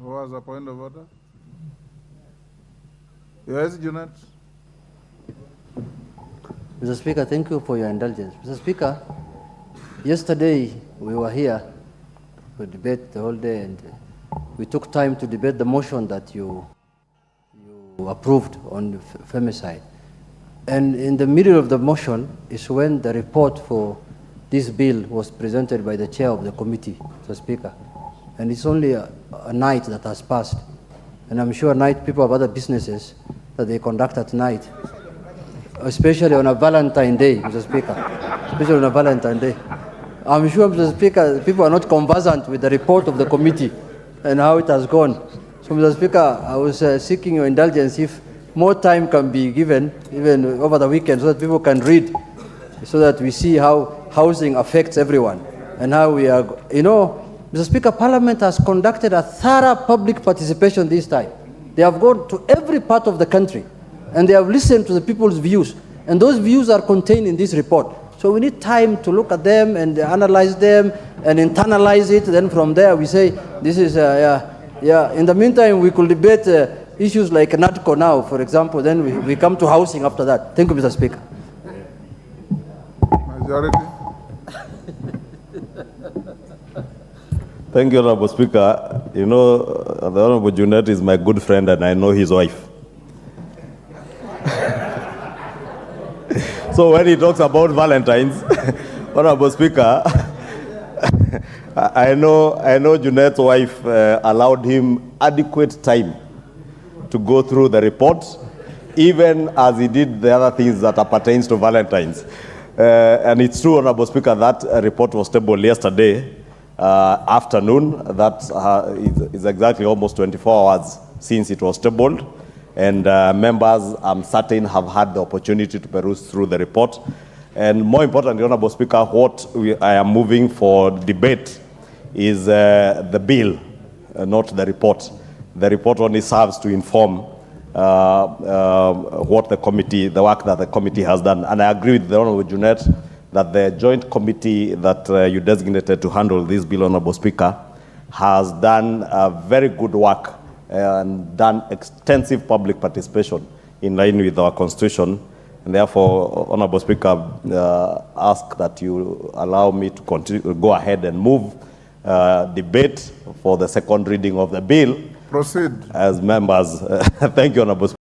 Who has a point of order? Yes, Junet. Mr. Speaker, thank you for your indulgence. Mr. Speaker, yesterday we were here to debate the whole day, and we took time to debate the motion that you approved on femicide. And in the middle of the motion is when the report for this bill was presented by the chair of the committee, Mr. Speaker. And it's only a night that has passed. And I'm sure night people have other businesses that they conduct at night, especially on a Valentine Day, Mr. Speaker. Especially on a Valentine Day. I'm sure, Mr. Speaker, people are not conversant with the report of the committee and how it has gone. So, Mr. Speaker, I was seeking your indulgence if more time can be given, even over the weekend, so that people can read, so that we see how housing affects everyone and how we are, you know, Mr. Speaker, Parliament has conducted a thorough public participation this time. They have gone to every part of the country and they have listened to the people's views, and those views are contained in this report. So we need time to look at them and analyze them and internalize it. Then from there we say, this is, in the meantime we could debate issues like NADCO now, for example, then we come to housing after that. Thank you, Mr. Speaker. Majority. Thank you, Honorable Speaker. You know, the Honorable Junet is my good friend and I know his wife. So when he talks about Valentines, Honorable Speaker, I know Junet's wife allowed him adequate time to go through the report, even as he did the other things that pertains to Valentines. And it's true, Honorable Speaker, that report was tabled yesterday afternoon. That is exactly almost 24 hours since it was tabled. And members, I'm certain, have had the opportunity to peruse through the report. And more importantly, Honorable Speaker, what I am moving for debate is the bill, not the report. The report only serves to inform what the work that the committee has done. And I agree with the Honorable Junet that the joint committee that you designated to handle this bill, Honorable Speaker, has done very good work and done extensive public participation in line with our Constitution. And therefore, Honorable Speaker, ask that you allow me to continue, go ahead and move debate for the second reading of the bill. Proceed. As members. Thank you, Honorable Speaker.